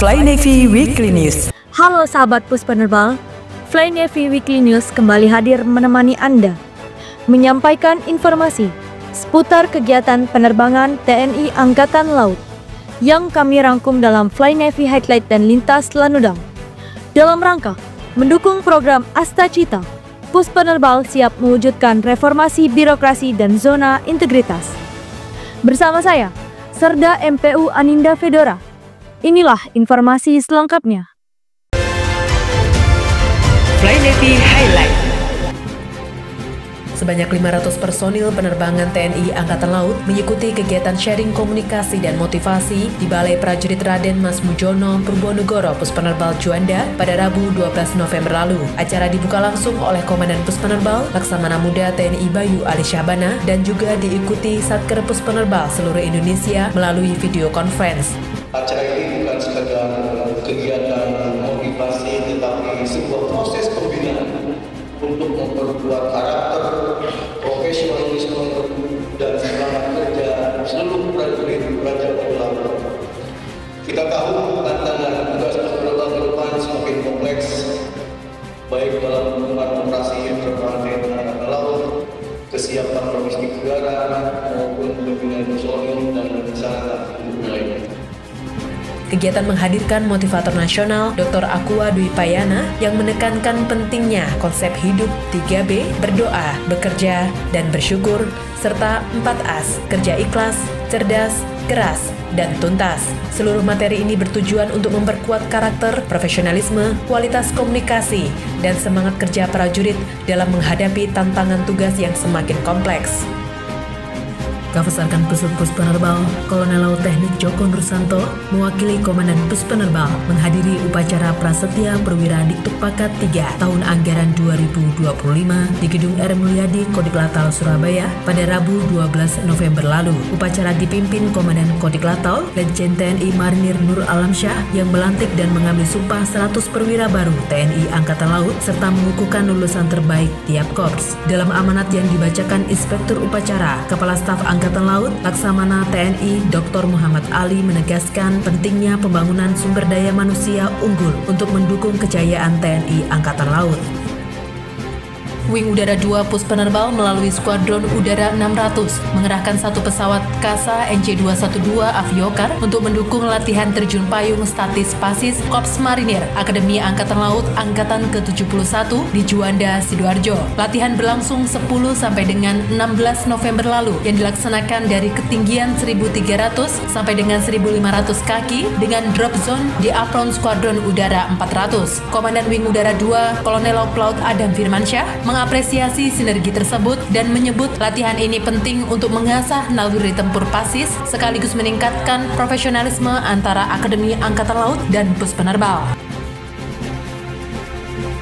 Fly Navy Weekly News. Halo sahabat Puspenerbal, Fly Navy Weekly News kembali hadir menemani Anda, menyampaikan informasi seputar kegiatan penerbangan TNI Angkatan Laut yang kami rangkum dalam Fly Navy Highlight dan Lintas Lanudal. Dalam rangka mendukung program Astacita, Puspenerbal siap mewujudkan reformasi birokrasi dan zona integritas. Bersama saya, Serda MPU Aninda Fedora. Inilah informasi selengkapnya. Fly Navy Highlight. Sebanyak 500 personil penerbangan TNI Angkatan Laut mengikuti kegiatan sharing komunikasi dan motivasi di Balai Prajurit Raden Mas Mujono, Purwonegoro, Puspenerbal Juanda pada Rabu 12 November lalu. Acara dibuka langsung oleh Komandan Puspenerbal, Laksamana Muda TNI Bayu Ali Syahbana, dan juga diikuti Satker Puspenerbal seluruh Indonesia melalui video conference. Acara ini bukan sekedar kegiatan motivasi, tetapi sebuah proses pembinaan untuk memperkuat karakter, profesionalisme, dan semangat kerja seluruh prajurit Raja Laut. Kita tahu tantangan tugas penerbangan ke depan semakin kompleks, baik dalam hubungan operasi penerbangan TNI Angkatan Laut, kesiapan logistik udara, maupun pembinaan personil dan sarana lainnya. Kegiatan menghadirkan motivator nasional Dr. Aqua Dwi Payana yang menekankan pentingnya konsep hidup 3B, berdoa, bekerja, dan bersyukur, serta 4As, kerja ikhlas, cerdas, keras, dan tuntas. Seluruh materi ini bertujuan untuk memperkuat karakter, profesionalisme, kualitas komunikasi, dan semangat kerja prajurit dalam menghadapi tantangan tugas yang semakin kompleks. Kavasarkan Puspenerbal, Kolonel Laut Teknik Joko Nursanto, mewakili Komandan Puspenerbal, menghadiri upacara Prasetya Perwira Diktukpakat 3 tahun anggaran 2025 di Gedung R. Mulyadi, Kodiklatal, Surabaya pada Rabu 12 November lalu. Upacara dipimpin Komandan Kodiklatal, Letjen TNI Marinir Nur Alamsyah, yang melantik dan mengambil sumpah 100 perwira baru TNI Angkatan Laut serta mengukuhkan lulusan terbaik tiap korps. Dalam amanat yang dibacakan Inspektur Upacara, Kepala Staf Angkatan Laut, Laksamana TNI Dr. Muhammad Ali menegaskan pentingnya pembangunan sumber daya manusia unggul untuk mendukung kejayaan TNI Angkatan Laut. Wing Udara 2 Puspenerbal melalui Skuadron Udara 600 mengerahkan satu pesawat Kasa NC212 Aviokar untuk mendukung latihan terjun payung statis Pasis Korps Marinir Akademi Angkatan Laut Angkatan ke-71 di Juanda, Sidoarjo. Latihan berlangsung 10 sampai dengan 16 November lalu yang dilaksanakan dari ketinggian 1.300 sampai dengan 1.500 kaki dengan drop zone di apron Skuadron Udara 400. Komandan Wing Udara 2 Kolonel Laut Adam Firmansyah mengapresiasi sinergi tersebut dan menyebut latihan ini penting untuk mengasah naluri tempur Pasis sekaligus meningkatkan profesionalisme antara Akademi Angkatan Laut dan Puspenerbal.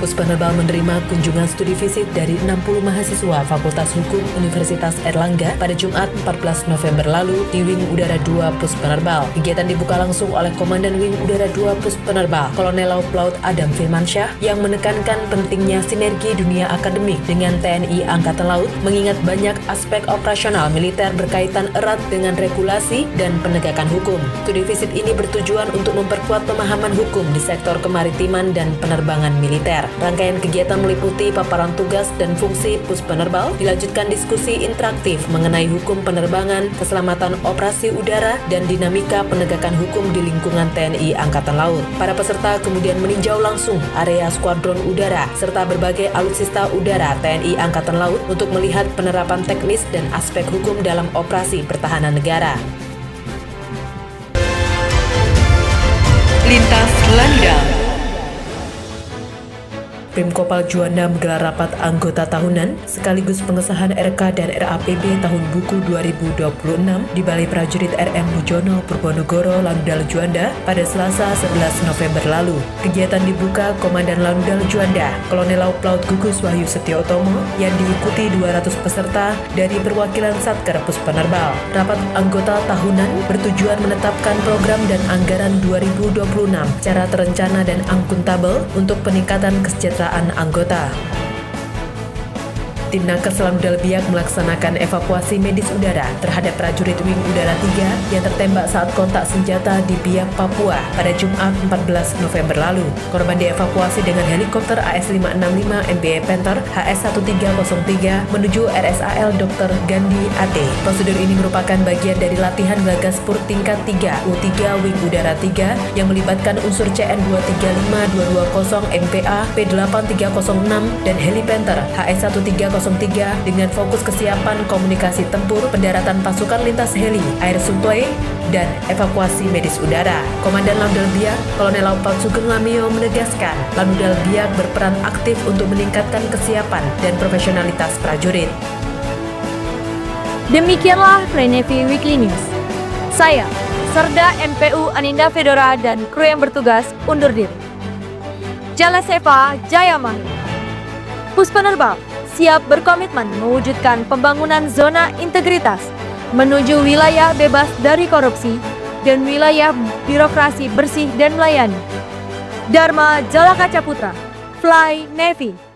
Puspenerbal menerima kunjungan studi visit dari 60 mahasiswa Fakultas Hukum Universitas Airlangga pada Jumat 14 November lalu di Wing Udara 2 Puspenerbal. Kegiatan dibuka langsung oleh Komandan Wing Udara 2 Puspenerbal, Kolonel Laut Adam Firmansyah, yang menekankan pentingnya sinergi dunia akademik dengan TNI Angkatan Laut, mengingat banyak aspek operasional militer berkaitan erat dengan regulasi dan penegakan hukum. Studi visit ini bertujuan untuk memperkuat pemahaman hukum di sektor kemaritiman dan penerbangan militer. Rangkaian kegiatan meliputi paparan tugas dan fungsi Puspenerbal, dilanjutkan diskusi interaktif mengenai hukum penerbangan, keselamatan operasi udara, dan dinamika penegakan hukum di lingkungan TNI Angkatan Laut. Para peserta kemudian meninjau langsung area skuadron udara serta berbagai alutsista udara TNI Angkatan Laut untuk melihat penerapan teknis dan aspek hukum dalam operasi pertahanan negara. Lintas Lanudal. Pemkopal Juanda menggelar rapat anggota tahunan sekaligus pengesahan RK dan RAPB tahun buku 2026 di Balai Prajurit RM Mujono, Purwonegoro, Lanudal Juanda pada Selasa 11 November lalu. Kegiatan dibuka Komandan Lanudal Juanda, Kolonel Laut Gugus Wahyu Setiotomo, yang diikuti 200 peserta dari perwakilan Satker Puspenerbal. Rapat anggota tahunan bertujuan menetapkan program dan anggaran 2026 secara terencana dan akuntabel untuk peningkatan kesejahteraan anggota. Tim Nakes Lanudal Biak melaksanakan evakuasi medis udara terhadap prajurit Wing Udara 3 yang tertembak saat kontak senjata di Biak, Papua pada Jumat 14 November lalu. Korban dievakuasi dengan helikopter AS565 MBA Panther HS1303 menuju RSAL Dr. Gandhi AT. Prosedur ini merupakan bagian dari latihan Gagaspur tingkat 3 U3 Wing Udara 3 yang melibatkan unsur CN235-220 MPA P8306 dan Helipanther HS1303 dengan fokus kesiapan komunikasi tempur, pendaratan pasukan lintas heli, air supply, dan evakuasi medis udara. Komandan Lanudal Biak, Kolonel Laut Sugeng Lamio menegaskan, Lanudal Biak berperan aktif untuk meningkatkan kesiapan dan profesionalitas prajurit. Demikianlah Fly Navy Weekly News. Saya, Serda MPU Aninda Fedora dan kru yang bertugas undur diri. Jala Seva Jaya Mahir. Puspenerbal siap berkomitmen mewujudkan pembangunan zona integritas menuju wilayah bebas dari korupsi dan wilayah birokrasi bersih dan melayani. Dharma Jalakaca Putra, Fly Navy.